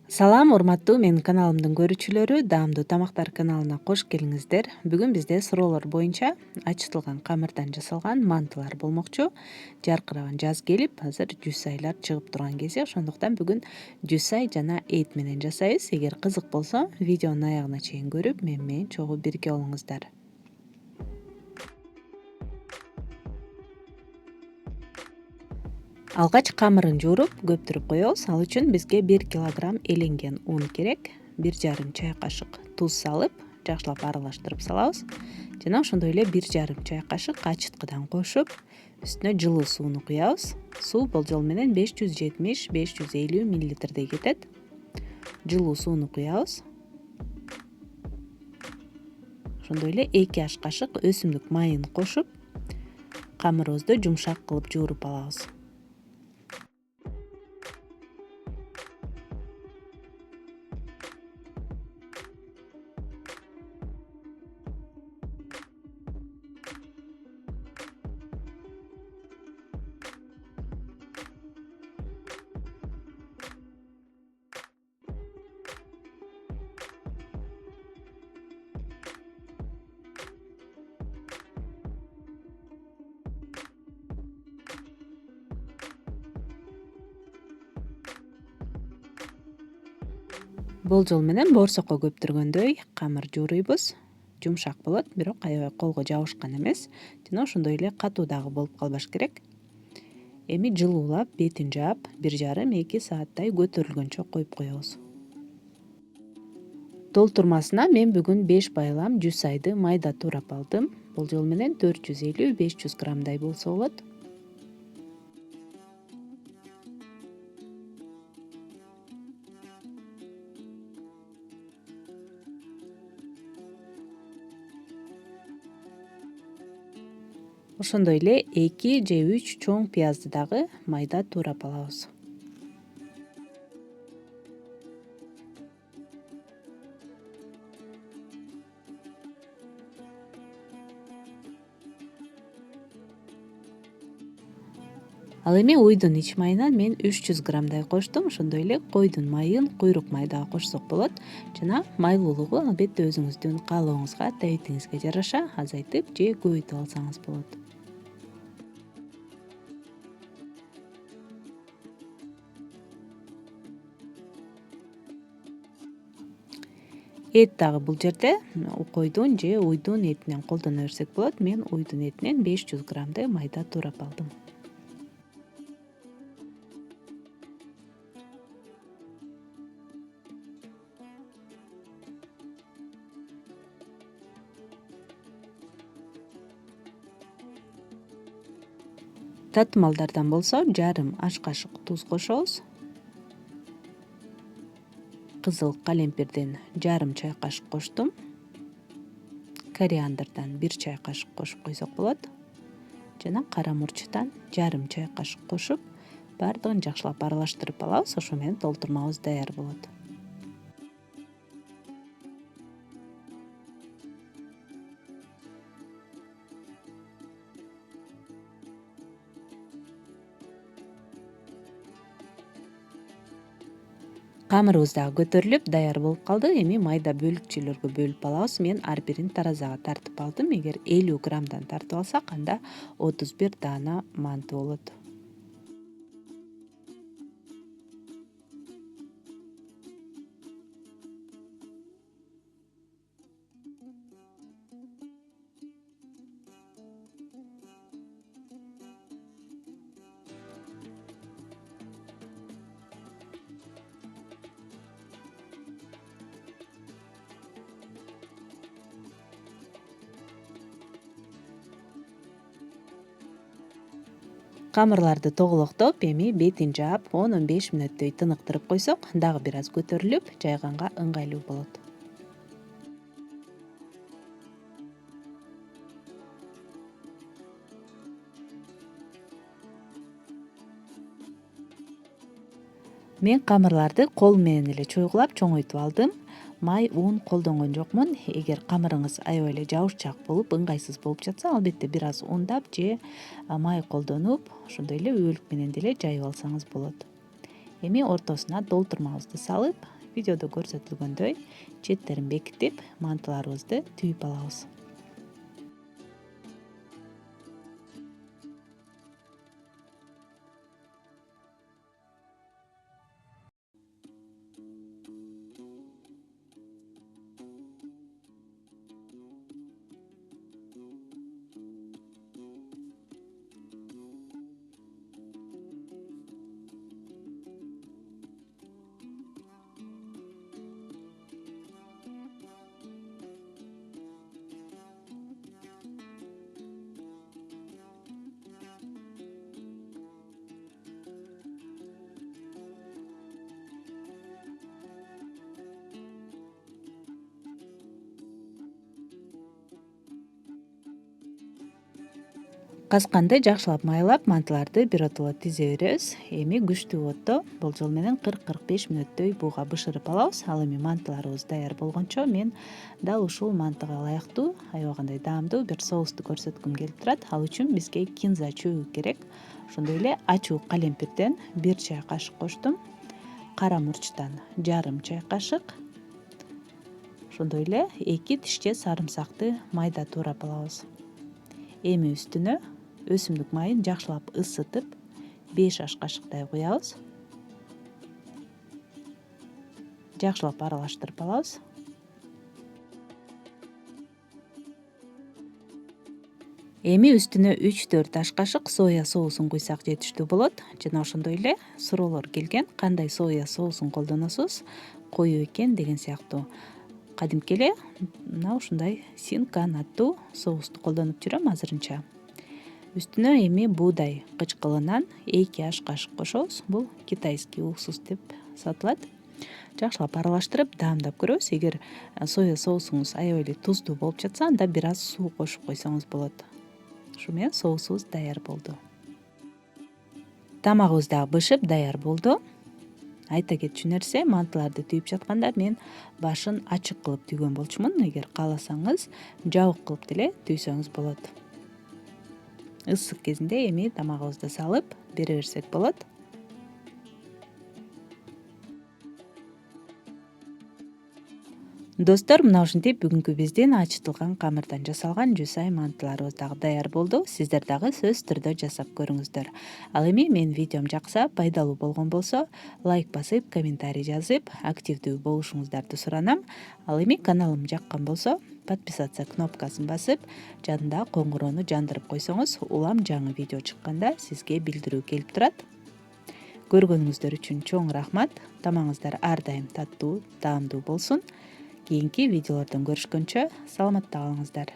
Салам, урматтуу менин каналымдын көрүүчүлөрү, даамдуу тамактар каналына кош келиңиздер. Бүгүн бизде суроолор боюнча ачытылган камырдан жасалган мантылар болмокчу. Жаркыраган жаз келип, азыр жүз айлар чыгып турган кези, ошондуктан бүгүн жүз ай жана эт менен жасайбыз. Эгер кызык болсо, видеонун аягына чейин көрүп, менен чогуу бирге болуңуздар. Алгач камырын жууруп, көптүрүп коебуз. Ал үчүн бизге 1 килограмм эленген ун керек. 1,5 чай кашык туз салып, жакшылап аралаштырып салабыз. Жана ошондой эле 1,5 чай кашык ачыткыдан кошуп, үстүнө жылуу сууну куябыз. Суу болжол менен 570-550 миллилитрдей кетет. Жылуу сууну куябыз. Ошондой эле 2 аш кашык өсүмдүк майын кошуп, камырыбызды жумшак кылып жууруп алабыз. Болжол менен борсокко көптүргөндөй камыр жууруйбуз. Жумшак болот, бирок аябай колго жабышкан эмес жана ошондой эле катуу дагы болуп калбаш керек. Эми жылуулап, бетин жаап, 1,5-2 сааттай көтөрүлгөнчө коюп коебуз. Толтурмасына мен бүгүн 5 байлам жүз айды майда туурап алдым. Болжол менен 450-500 граммдай болсо болот. Ошондой эле 2 же 3 чоң пиязды дагы майда туурап алабыз. Ал эми уйдун ич майынан мен 300 граммдай коштум. Ошондой эле койдун майын, куйрук май дагы кошсок болот. Жана майлуулугу албетте өзүңүздүн каалооңузга, табитиңизге жараша азайтып же көбөйтүп алсаңыз болот. Эт дагы бул жерде койдун же уйдун этинен колдоно берсек болот. Мен уйдун этинен 500 граммды майда туурап алдым. Татымалдардан болсо жарым аш кашык туз кошобуз. Кызыл калемпирден жарым чай кашык коштум. Кориандрдан 1 чай кашык кошуп койсок болот. Жана кара мурчтан жарым чай кашык кошуп, баардыгын жакшылап аралаштырып алабыз. Ошо менен толтурмабыз даяр болот. Камырыбыз дагы көтөрүлүп даяр болуп калды. Эми майда бөлүкчөлөргө бөлүп алабыз. Мен ар бирин таразага тартып алдым. Эгер 50 граммдан тартып алсак, анда 31 даана манты болот. Камырларды тоголоктоп, эми бетин жаап 10-15 мүнөттөй тыныктырып койсок, дагы бир аз көтөрүлүп, жайганга ыңгайлуу болот. Мен камырларды кол менен эле чойгулап, чоңойтуп алдым. Май, ун колдонгон жокмун. Эгер камырыңыз аябай эле жабышчаак болуп, ыңгайсыз болуп жатса, албетте бир аз ундап же май колдонуп, ошондой эле өбөлүк менен деле жайып алсаңыз болот. Эми ортосуна толтурмабызды салып, видеодо көрсөтүлгөндөй четтерин бекитип мантыларыбызды түйүп алабыз. Касканды жакшылап майлап мантыларды биротоло тизе беребиз. Эми күчтүү отто болжол менен 40-45 мүнөттөй бууга бышырып алабыз. Ал эми мантыларыбыз даяр болгончо мен дал ушул мантыга ылайыктуу аябагандай даамдуу бир соусту көрсөткүм келип турат. Ал үчүн бизге кинза чөгү керек. Ошондой эле ачуу калемпирден 1 чай кашык коштум. Кара мурчтан жарым чай кашык. Ошондой эле 2 тишче сарымсакты майда туурап алабыз. Эми үстүнө өсүмдүк майын жакшылап ысытып 5 аш кашыктай куябыз. Жакшылап аралаштырып алабыз. Эми үстүнө 3-4 аш кашык соя соусун куйсак жетиштүү болот. Жана ошондой эле суроолор келген, кандай соя соусун колдоносуз, коюу экен деген сыяктуу. Кадимки эле мына ушундай синкан аттуу соусту колдонуп жүрөм азырынча. Үстүнө эми буудай кычкылынан 2 аш кашык кошобуз. Бул китайский уксус деп сатылат. Жакшылап аралаштырып даамдап көрөбүз. Эгер соя соусуңуз аябай эле туздуу болуп жатса, анда бир аз суу кошуп койсоңуз болот. Ушу менен соусубуз даяр болду. Тамагыбыз дагы бышып даяр болду. Айта кетчү нерсе, мантыларды түйүп жатканда мен башын ачык кылып түйгөн болчумун. Эгер кааласаңыз, жабык кылып деле түйсөңүз болот. Ысык кезинде эми тамагыбызды салып бере берсек болот. Достор, мына ушинтип бүгүнкү биздин ачытылган камырдан жасалган жусай мантыларыбыз дагы даяр болду. Сиздер дагы сөзсүз түрдө жасап көрүңүздөр. Ал эми менин видеом жакса, пайдалуу болгон болсо, лайк басып, комментарий жазып, активдүү болушуңуздарды суранам. Ал эми каналым жаккан болсо, подписаться кнопкасын басып, жанында коңгуроону жандырып койсоңуз, улам жаңы видео чыкканда сизге билдирүү келип турат. Көргөнүңүздөр үчүн чоң рахмат. Тамагыңыздар ар дайым таттуу, даамдуу болсун. Кийинки видеолордон көрүшкөнчө саламатта калыңыздар.